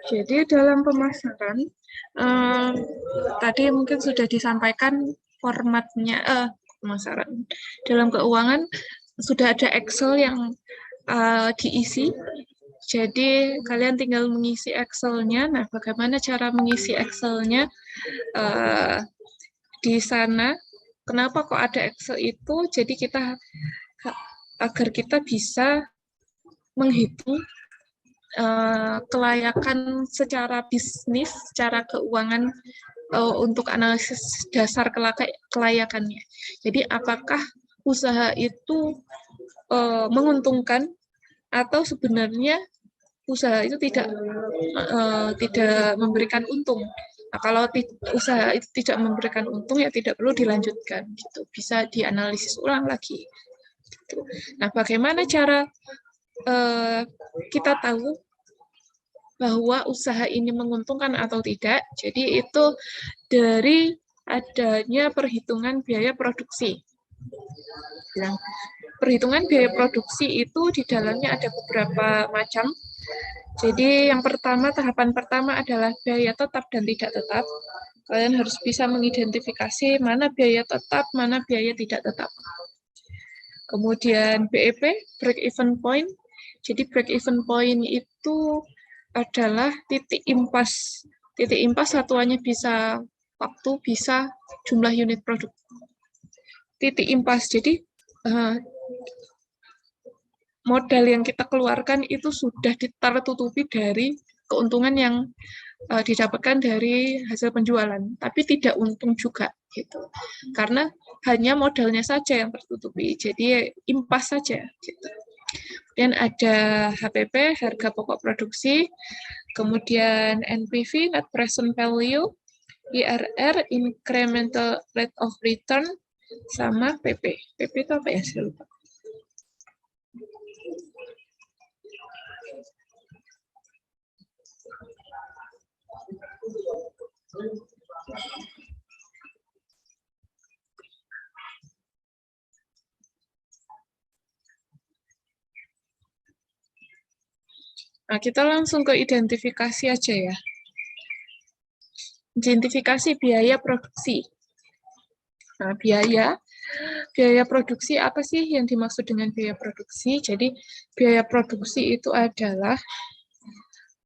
Jadi dalam pemasaran, tadi mungkin sudah disampaikan formatnya, pemasaran. Dalam keuangan sudah ada Excel yang diisi. Jadi kalian tinggal mengisi Excel-nya. Nah, bagaimana cara mengisi Excel-nya di sana? Kenapa kok ada Excel itu? Jadi agar kita bisa menghitung kelayakan secara bisnis, secara keuangan untuk analisis dasar kelayakannya. Jadi apakah usaha itu menguntungkan atau sebenarnya usaha itu tidak memberikan untung. Nah, kalau usaha itu tidak memberikan untung ya tidak perlu dilanjutkan, gitu. Bisa dianalisis ulang lagi. Gitu. Nah, bagaimana cara kita tahu bahwa usaha ini menguntungkan atau tidak? Jadi itu dari adanya perhitungan biaya produksi. Perhitungan biaya produksi itu di dalamnya ada beberapa macam. Jadi yang pertama, tahapan pertama adalah biaya tetap dan tidak tetap. Kalian harus bisa mengidentifikasi mana biaya tetap, mana biaya tidak tetap. Kemudian BEP, break even point. Jadi break even point itu adalah titik impas. Titik impas satuannya bisa waktu, bisa jumlah unit produk. Titik impas, jadi modal yang kita keluarkan itu sudah tertutupi dari keuntungan yang didapatkan dari hasil penjualan, tapi tidak untung juga gitu. Karena hanya modalnya saja yang tertutupi, jadi impas saja gitu. Kemudian ada HPP, harga pokok produksi, kemudian NPV, net present value, IRR, incremental rate of return, sama PP. PP itu apa ya? Saya lupa. Nah, kita langsung ke identifikasi aja ya. Identifikasi biaya produksi. Nah, biaya produksi apa sih yang dimaksud dengan biaya produksi? Jadi, biaya produksi itu adalah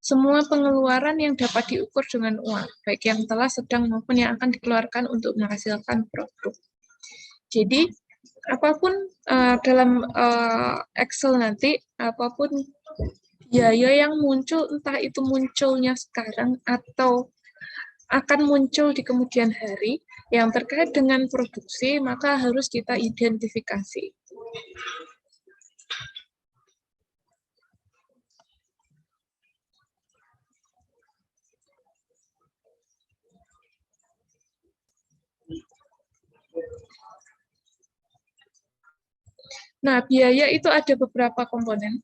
semua pengeluaran yang dapat diukur dengan uang, baik yang telah, sedang, maupun yang akan dikeluarkan untuk menghasilkan produk. Jadi, apapun dalam Excel nanti, apapun biaya yang muncul, entah itu munculnya sekarang atau akan muncul di kemudian hari, yang terkait dengan produksi, maka harus kita identifikasi. Nah, biaya itu ada beberapa komponen.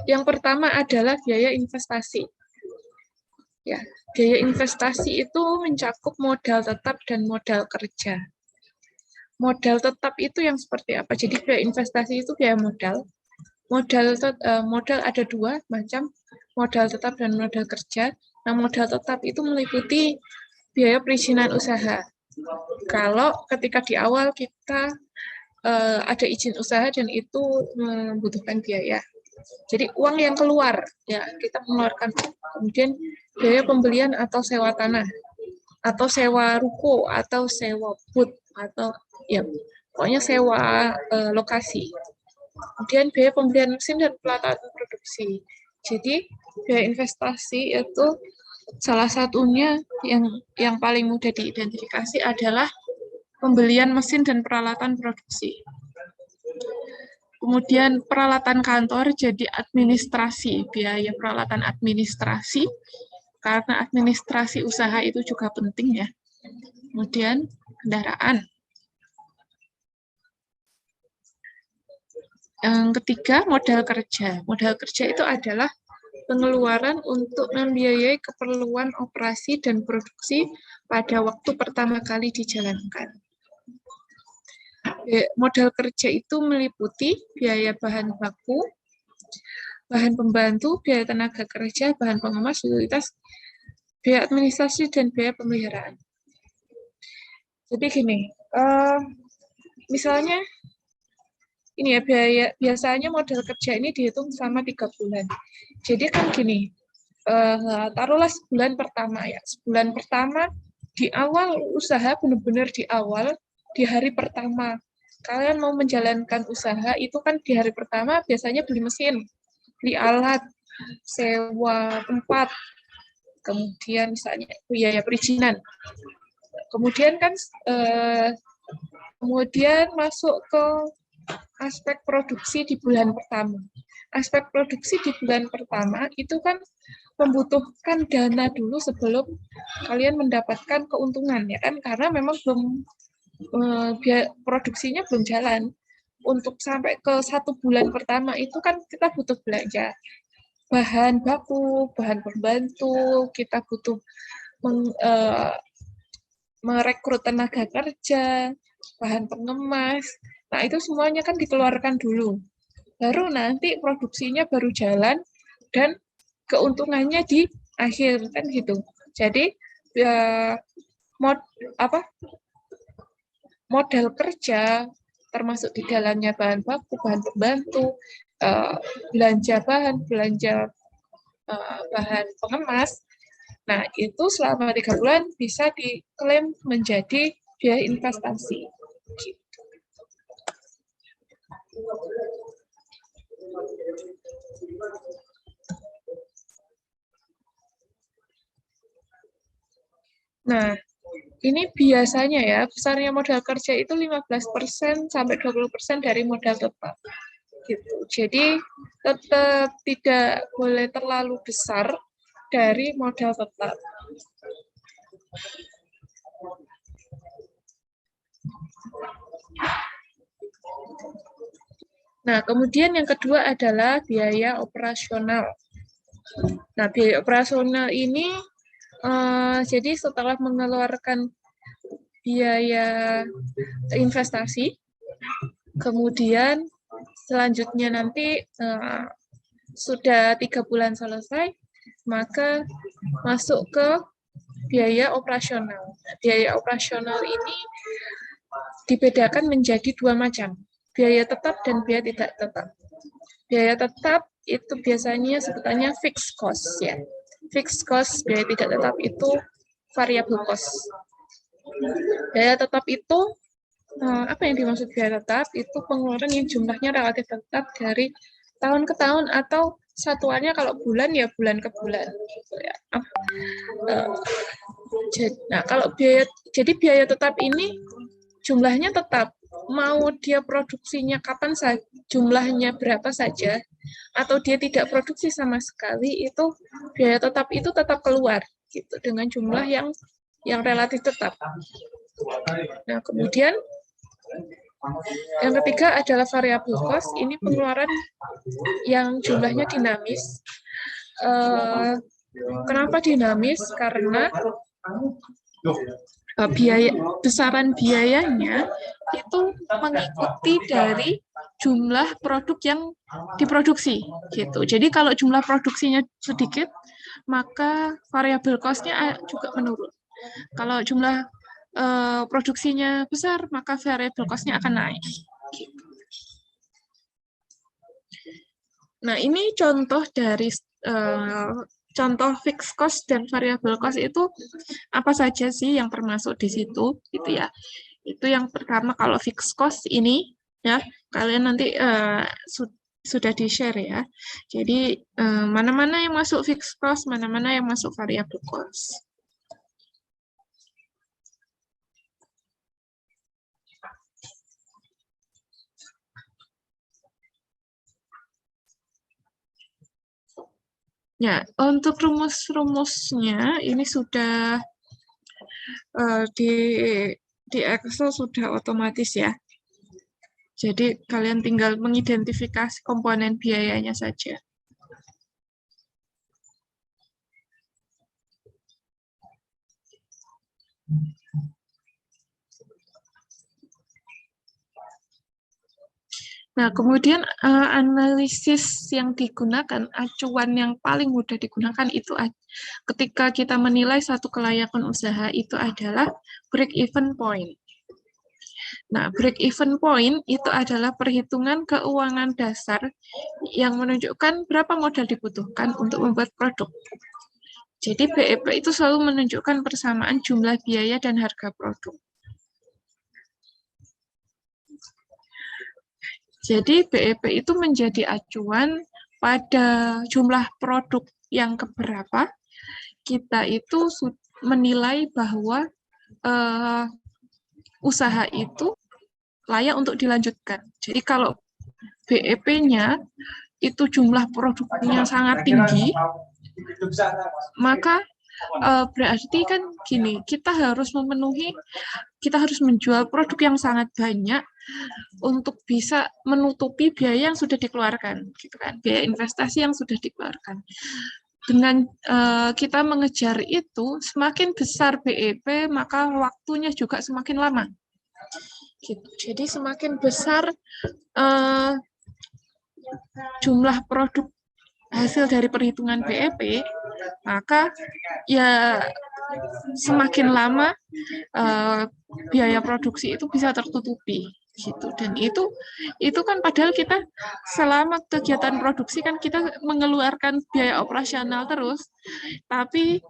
Yang pertama adalah biaya investasi. Ya, biaya investasi itu mencakup modal tetap dan modal kerja. Modal tetap itu yang seperti apa? Jadi biaya investasi itu biaya modal. Modal ada dua macam, modal tetap dan modal kerja. Nah, modal tetap itu meliputi biaya perizinan usaha. Kalau ketika di awal kita ada izin usaha dan itu membutuhkan biaya. Jadi uang yang keluar, ya kita mengeluarkan. Kemudian biaya pembelian atau sewa tanah, atau sewa ruko, atau sewa booth, atau ya pokoknya sewa lokasi. Kemudian biaya pembelian mesin dan pelatihan produksi. Jadi biaya investasi itu salah satunya yang paling mudah diidentifikasi adalah pembelian mesin dan peralatan produksi. Kemudian peralatan kantor, jadi administrasi, biaya peralatan administrasi, karena administrasi usaha itu juga penting ya. Kemudian kendaraan. Yang ketiga, modal kerja. Modal kerja itu adalah pengeluaran untuk membiayai keperluan operasi dan produksi pada waktu pertama kali dijalankan. Modal kerja itu meliputi biaya bahan baku, bahan pembantu, biaya tenaga kerja, bahan pengemas, utilitas, biaya administrasi, dan biaya pemeliharaan. Jadi gini, misalnya ini ya, biasanya modal kerja ini dihitung selama 3 bulan. Jadi kan gini, taruhlah sebulan pertama ya. Sebulan pertama di awal usaha, benar-benar di awal, di hari pertama. Kalian mau menjalankan usaha itu kan di hari pertama biasanya beli mesin, beli alat, sewa tempat, kemudian misalnya biaya perizinan. Kemudian kan kemudian masuk ke aspek produksi di bulan pertama. Aspek produksi di bulan pertama itu kan membutuhkan dana dulu sebelum kalian mendapatkan keuntungan ya kan, karena memang belum produksinya belum jalan. Untuk sampai ke 1 bulan pertama itu kan kita butuh belanja bahan baku, bahan pembantu, kita butuh merekrut tenaga kerja, bahan pengemas. Nah, itu semuanya kan dikeluarkan dulu. Baru nanti produksinya baru jalan dan keuntungannya di akhir kan gitu. Jadi modal kerja termasuk di dalamnya bahan baku, bahan pembantu, belanja bahan, belanja bahan pengemas. Nah, itu selama 3 bulan bisa diklaim menjadi biaya investasi. Nah, ini biasanya ya, besarnya modal kerja itu 15% sampai 20% dari modal tetap. Gitu. Jadi tetap tidak boleh terlalu besar dari modal tetap. Nah, kemudian yang kedua adalah biaya operasional. Nah, biaya operasional ini jadi setelah mengeluarkan biaya investasi, kemudian selanjutnya nanti sudah 3 bulan selesai, maka masuk ke biaya operasional. Biaya operasional ini dibedakan menjadi 2 macam, biaya tetap dan biaya tidak tetap. Biaya tetap itu biasanya sebutannya fixed cost ya. Fixed cost, biaya tidak tetap itu variable cost. Biaya tetap itu apa yang dimaksud biaya tetap? Itu pengeluaran yang jumlahnya relatif tetap dari tahun ke tahun atau satuannya kalau bulan ya bulan ke bulan. Gitu ya. Nah, kalau biaya tetap ini jumlahnya tetap, mau dia produksinya kapan saja, jumlahnya berapa saja, atau dia tidak produksi sama sekali, itu biaya tetap itu tetap keluar gitu dengan jumlah yang relatif tetap. Nah, kemudian yang ketiga adalah variable cost. Ini pengeluaran yang jumlahnya dinamis. Kenapa dinamis? Karena besaran biayanya itu mengikuti dari jumlah produk yang diproduksi gitu. Jadi kalau jumlah produksinya sedikit, maka variable cost-nya juga menurun. Kalau jumlah produksinya besar, maka variable cost-nya akan naik. Gitu. Nah, ini contoh dari contoh fixed cost dan variable cost itu apa saja sih yang termasuk di situ gitu ya. Itu yang pertama, kalau fixed cost ini ya, kalian nanti sudah di-share ya. Jadi mana-mana yang masuk fixed cost, mana-mana yang masuk variable cost. Ya, untuk rumus-rumusnya ini sudah di Excel sudah otomatis ya. Jadi kalian tinggal mengidentifikasi komponen biayanya saja. Nah, kemudian analisis yang digunakan, acuan yang paling mudah digunakan itu ketika kita menilai satu kelayakan usaha itu adalah break-even point. Nah, break-even point itu adalah perhitungan keuangan dasar yang menunjukkan berapa modal dibutuhkan untuk membuat produk. Jadi BEP itu selalu menunjukkan persamaan jumlah biaya dan harga produk. Jadi BEP itu menjadi acuan pada jumlah produk yang keberapa kita itu menilai bahwa usaha itu layak untuk dilanjutkan. Jadi kalau BEP-nya itu jumlah produknya sangat tinggi, maka berarti kan gini, kita harus menjual produk yang sangat banyak untuk bisa menutupi biaya yang sudah dikeluarkan, gitu kan, biaya investasi yang sudah dikeluarkan. Dengan kita mengejar itu, semakin besar BEP, maka waktunya juga semakin lama. Gitu. Jadi semakin besar jumlah produk hasil dari perhitungan BEP, maka ya semakin lama biaya produksi itu bisa tertutupi gitu. Dan itu kan padahal kita selama kegiatan produksi kan kita mengeluarkan biaya operasional terus, tapi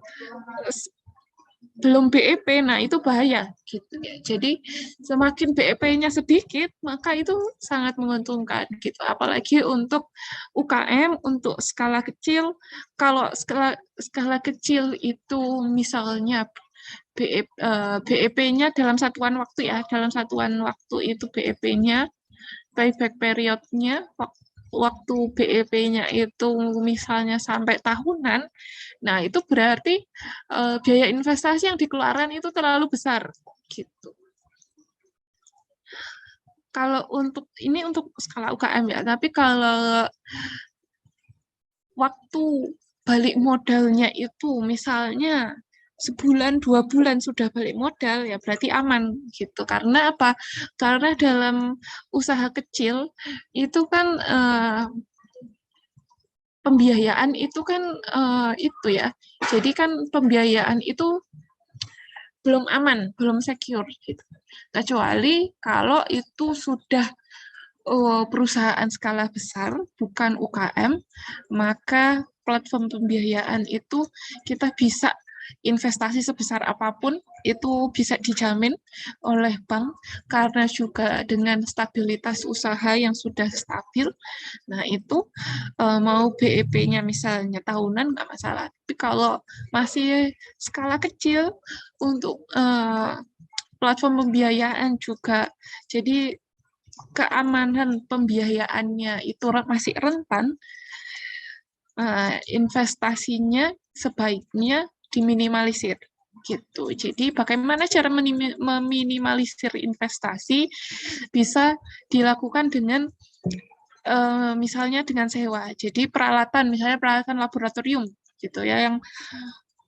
belum BEP, nah itu bahaya gitu ya. Jadi semakin BEP-nya sedikit, maka itu sangat menguntungkan gitu. Apalagi untuk UKM, untuk skala kecil. Kalau skala kecil itu misalnya BEP-nya dalam satuan waktu ya, dalam satuan waktu itu BEP-nya, payback period-nya, waktu BEP-nya itu misalnya sampai tahunan, nah itu berarti biaya investasi yang dikeluarkan itu terlalu besar gitu. Kalau untuk ini untuk skala UKM ya, tapi kalau waktu balik modalnya itu misalnya sebulan 2 bulan sudah balik modal ya berarti aman gitu. Karena apa? Karena dalam usaha kecil itu kan pembiayaan itu kan itu ya. Jadi kan pembiayaan itu belum aman, belum secure gitu. Kecuali kalau itu sudah perusahaan skala besar, bukan UKM, maka platform pembiayaan itu kita bisa investasi sebesar apapun itu bisa dijamin oleh bank karena juga dengan stabilitas usaha yang sudah stabil. Nah itu mau BEP-nya misalnya tahunan nggak masalah. Tapi kalau masih skala kecil untuk platform pembiayaan juga, jadi keamanan pembiayaannya itu masih rentan, investasinya sebaiknya diminimalisir gitu. Jadi bagaimana cara meminimalisir investasi bisa dilakukan dengan misalnya dengan sewa. Jadi peralatan, misalnya peralatan laboratorium gitu ya yang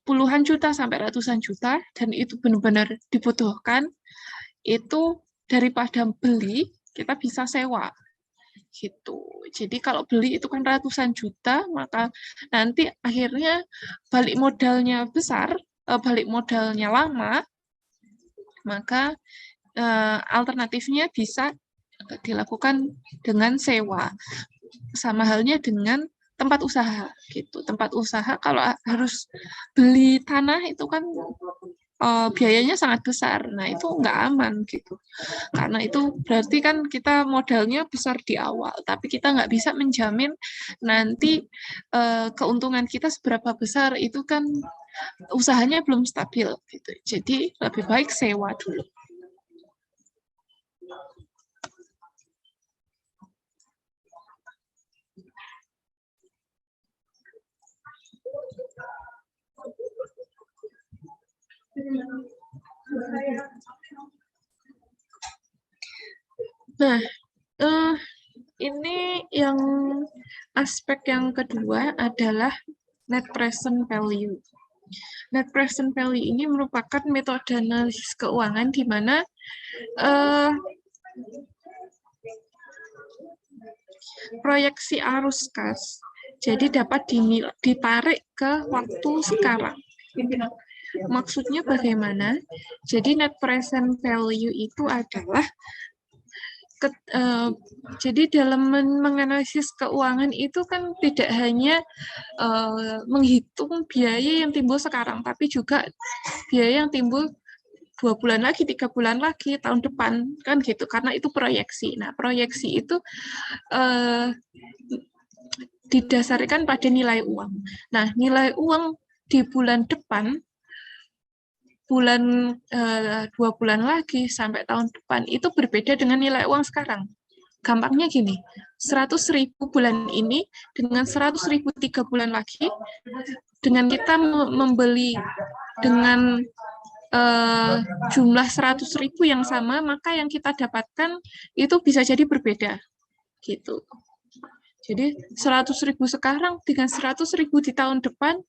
puluhan juta sampai ratusan juta dan itu benar-benar dibutuhkan, itu daripada beli kita bisa sewa gitu. Jadi kalau beli itu kan ratusan juta, maka nanti akhirnya balik modalnya besar, balik modalnya lama, maka alternatifnya bisa dilakukan dengan sewa. Sama halnya dengan tempat usaha gitu. Tempat usaha kalau harus beli tanah itu kan biayanya sangat besar. Nah, itu nggak aman gitu. Karena itu berarti kan kita modalnya besar di awal, tapi kita nggak bisa menjamin nanti keuntungan kita seberapa besar, itu kan usahanya belum stabil gitu. Jadi lebih baik sewa dulu. Nah, ini yang aspek yang kedua adalah net present value. Net present value ini merupakan metode analisis keuangan di mana proyeksi arus kas. Jadi dapat ditarik ke waktu sekarang. Maksudnya bagaimana? Jadi net present value itu adalah jadi dalam menganalisis keuangan itu kan tidak hanya menghitung biaya yang timbul sekarang, tapi juga biaya yang timbul 2 bulan lagi, 3 bulan lagi, tahun depan, kan gitu, karena itu proyeksi. Nah, proyeksi itu didasarkan pada nilai uang. Nah, nilai uang di bulan depan, 2 bulan lagi sampai tahun depan, itu berbeda dengan nilai uang sekarang. Gampangnya gini, 100.000 bulan ini dengan 100.000 3 bulan lagi, dengan kita membeli dengan jumlah 100.000 yang sama, maka yang kita dapatkan itu bisa jadi berbeda. Gitu. Jadi 100.000 sekarang dengan 100.000 di tahun depan,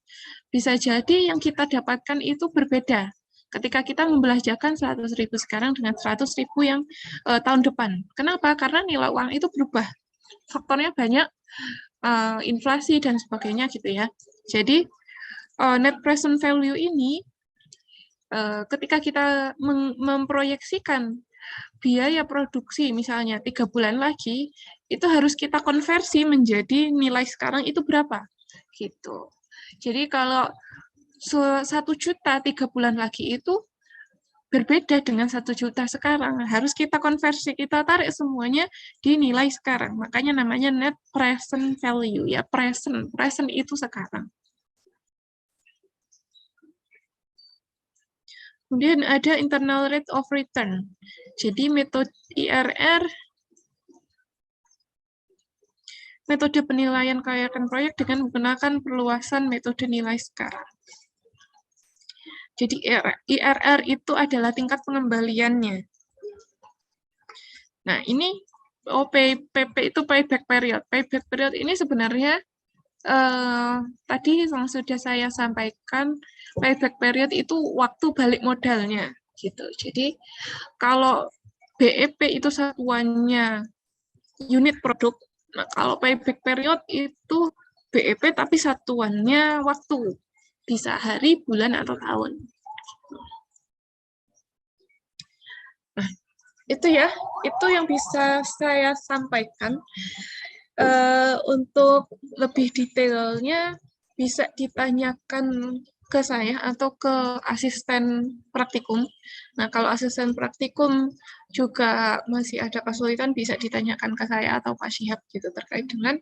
bisa jadi yang kita dapatkan itu berbeda. Ketika kita membelanjakan 100.000 sekarang dengan 100.000 yang tahun depan. Kenapa? Karena nilai uang itu berubah. Faktornya banyak, inflasi dan sebagainya gitu ya. Jadi net present value ini ketika kita memproyeksikan biaya produksi misalnya 3 bulan lagi, itu harus kita konversi menjadi nilai sekarang itu berapa gitu. Jadi kalau 1 juta 3 bulan lagi itu berbeda dengan 1 juta sekarang, harus kita konversi, kita tarik semuanya di nilai sekarang. Makanya namanya net present value ya, present itu sekarang. Kemudian ada internal rate of return. Jadi metode IRR, metode penilaian kelayakan proyek dengan menggunakan perluasan metode nilai sekarang. Jadi IRR itu adalah tingkat pengembaliannya. Nah, ini PP itu payback period. Payback period ini sebenarnya tadi yang sudah saya sampaikan, payback period itu waktu balik modalnya gitu. Jadi kalau BEP itu satuannya unit produk, nah kalau payback period itu BEP tapi satuannya waktu, bisa hari, bulan, atau tahun. Nah, itu ya, itu yang bisa saya sampaikan. Untuk lebih detailnya bisa ditanyakan ke saya atau ke asisten praktikum. Nah, kalau asisten praktikum juga masih ada kesulitan, bisa ditanyakan ke saya atau Pak Syihab gitu terkait dengan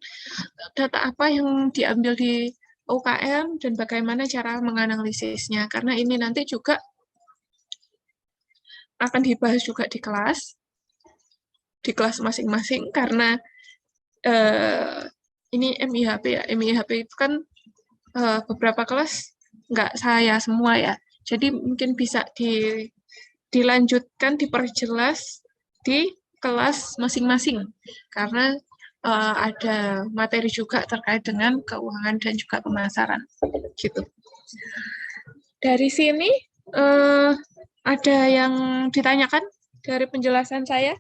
data apa yang diambil di UKM dan bagaimana cara menganalisisnya. Karena ini nanti juga akan dibahas juga di kelas masing-masing, karena ini MIHP ya, MIHP itu kan beberapa kelas nggak saya semua ya, jadi mungkin bisa dilanjutkan, diperjelas di kelas masing-masing, karena ada materi juga terkait dengan keuangan dan juga pemasaran, gitu. Dari sini ada yang ditanyakan dari penjelasan saya?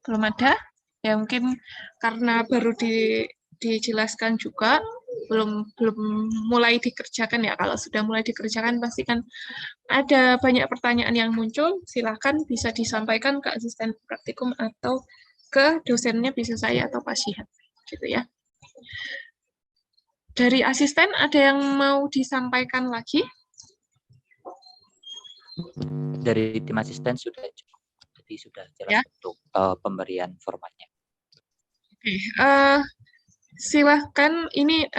Belum ada? Ya mungkin karena baru dijelaskan juga, belum mulai dikerjakan ya. Kalau sudah mulai dikerjakan pasti kan ada banyak pertanyaan yang muncul. Silakan bisa disampaikan ke asisten praktikum atau ke dosennya, bisa saya atau Pak Syihab gitu ya. Dari asisten ada yang mau disampaikan lagi? Dari tim asisten sudah cukup, jadi sudah jelas ya untuk pemberian formatnya. Oke, silahkan. Ini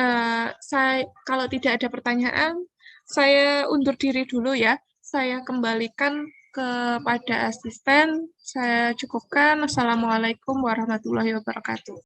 saya, kalau tidak ada pertanyaan, saya undur diri dulu ya. Saya kembalikan kepada asisten. Saya cukupkan. Assalamualaikum warahmatullahi wabarakatuh.